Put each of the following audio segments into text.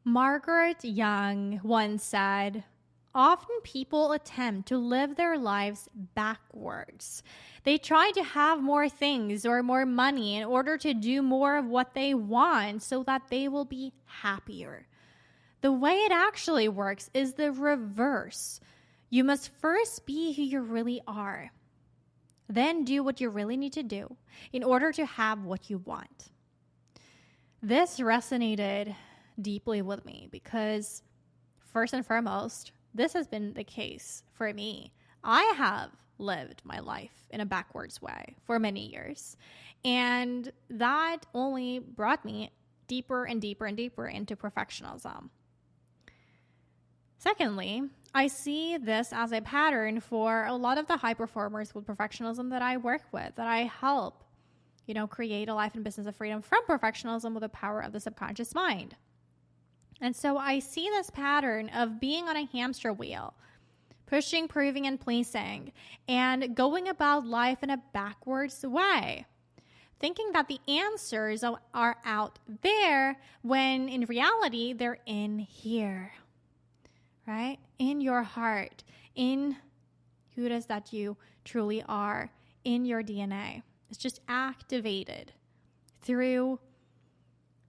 Margaret Young once said, "Often people attempt to live their lives backwards. They try to have more things or more money in order to do more of what they want so that they will be happier. The way it actually works is the reverse. You must first be who you really are. Then do what you really need to do in order to have what you want." This resonated deeply with me because, first and foremost, this has been the case for me. I have lived my life in a backwards way for many years, and that only brought me deeper and deeper and deeper into perfectionism. Secondly, I see this as a pattern for a lot of the high performers with perfectionism that I work with, that I help, create a life and business of freedom from perfectionism with the power of the subconscious mind. And so I see this pattern of being on a hamster wheel, pushing, proving, and pleasing, and going about life in a backwards way, thinking that the answers are out there when in reality they're in here, right? In your heart, in who it is that you truly are, in your DNA. It's just activated through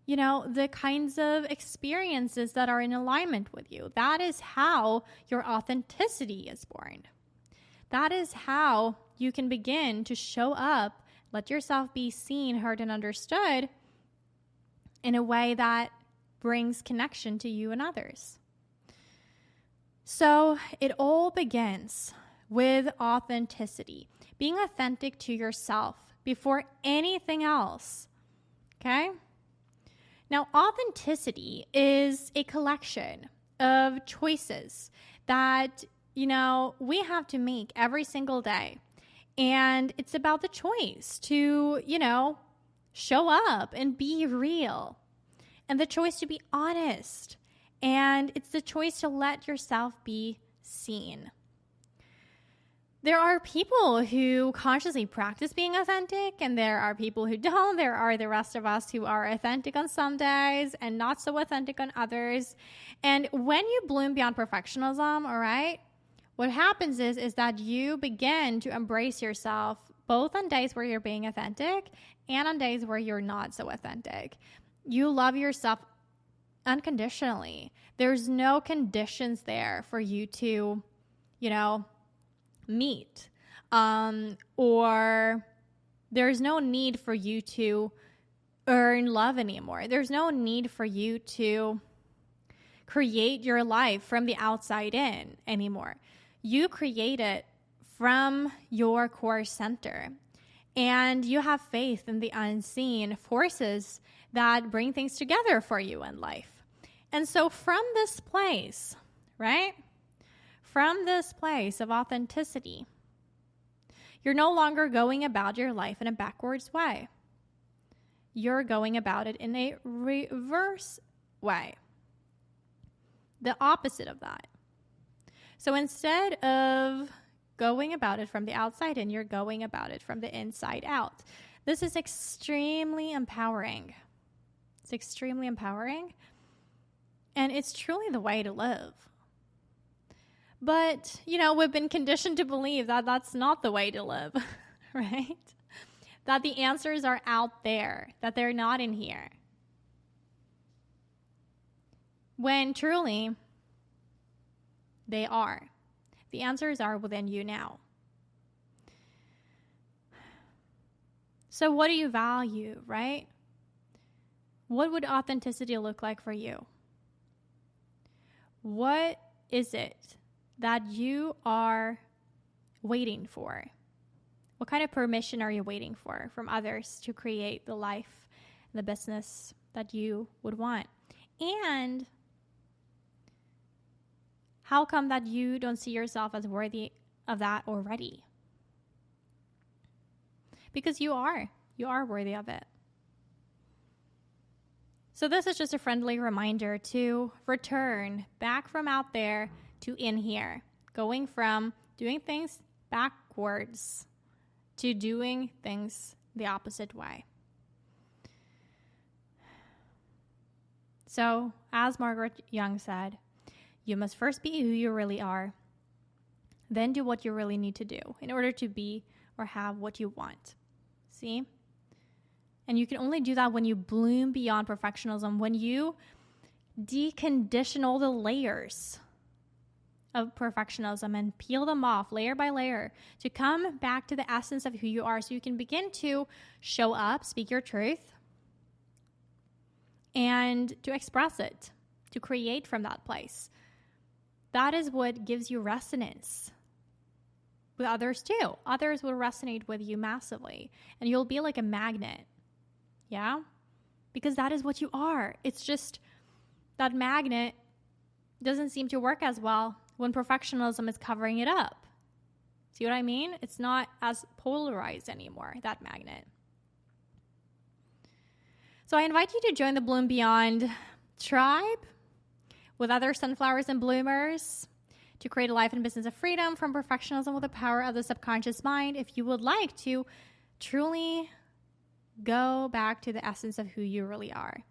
the kinds of experiences that are in alignment with you. That is how your authenticity is born. That is how you can begin to show up, let yourself be seen, heard, and understood in a way that brings connection to you and others. So it all begins with authenticity, being authentic to yourself before anything else, okay? Now, authenticity is a collection of choices that, we have to make every single day. And it's about the choice to, show up and be real, and the choice to be honest. And it's the choice to let yourself be seen. There are people who consciously practice being authentic, and there are people who don't. There are the rest of us who are authentic on some days and not so authentic on others. And when you bloom beyond perfectionism, all right, what happens is that you begin to embrace yourself both on days where you're being authentic and on days where you're not so authentic. You love yourself unconditionally. There's no conditions there for you to, meet, or there's no need for you to earn love anymore. There's no need for you to create your life from the outside in anymore. You create it from your core center, and you have faith in the unseen forces that bring things together for you in life. And so from this place, right? From this place of authenticity, you're no longer going about your life in a backwards way. You're going about it in a reverse way. The opposite of that. So instead of going about it from the outside in, you're going about it from the inside out. This is extremely empowering. It's extremely empowering. And it's truly the way to live. But, we've been conditioned to believe that that's not the way to live, right? That the answers are out there, that they're not in here. When truly, they are. The answers are within you now. So what do you value, right? What would authenticity look like for you? What is it that you are waiting for? What kind of permission are you waiting for from others to create the life, the business that you would want? And how come that you don't see yourself as worthy of that already? Because you are worthy of it. So this is just a friendly reminder to return back from out there to in here, going from doing things backwards to doing things the opposite way. So, as Margaret Young said, you must first be who you really are, then do what you really need to do in order to be or have what you want. See? And you can only do that when you bloom beyond perfectionism, when you decondition all the layers of perfectionism and peel them off layer by layer to come back to the essence of who you are, so you can begin to show up, speak your truth, and to express it, to create from that place. That is what gives you resonance with others too. Others will resonate with you massively, and you'll be like a magnet. Yeah? Because that is what you are. It's just that magnet doesn't seem to work as well when perfectionism is covering it up. See what I mean? It's not as polarized anymore, that magnet. So I invite you to join the Bloom Beyond tribe with other sunflowers and bloomers to create a life and business of freedom from perfectionism with the power of the subconscious mind. If you would like to truly go back to the essence of who you really are,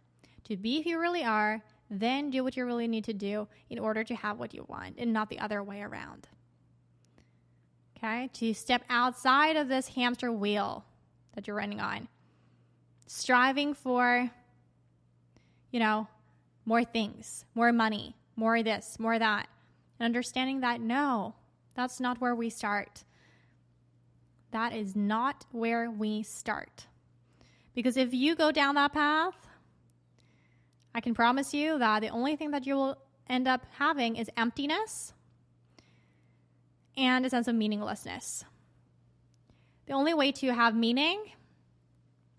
to be who you really are, then do what you really need to do in order to have what you want and not the other way around. Okay? To step outside of this hamster wheel that you're running on, striving for, more things, more money, more this, more that. And understanding that, no, that's not where we start. That is not where we start. Because if you go down that path, I can promise you that the only thing that you will end up having is emptiness and a sense of meaninglessness. The only way to have meaning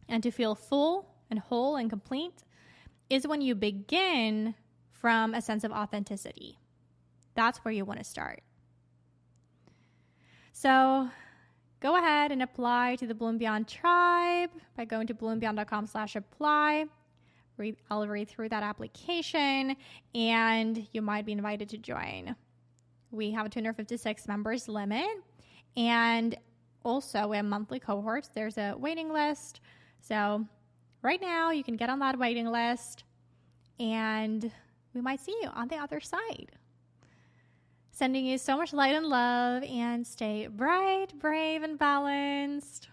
and to feel full and whole and complete is when you begin from a sense of authenticity. That's where you want to start. So go ahead and apply to the Bloom Beyond tribe by going to bloombeyond.com/apply. I'll read through that application and you might be invited to join. We have a 256 members limit, and also we have monthly cohorts. There's a waiting list. So right now you can get on that waiting list and we might see you on the other side. Sending you so much light and love, and stay bright, brave, and balanced.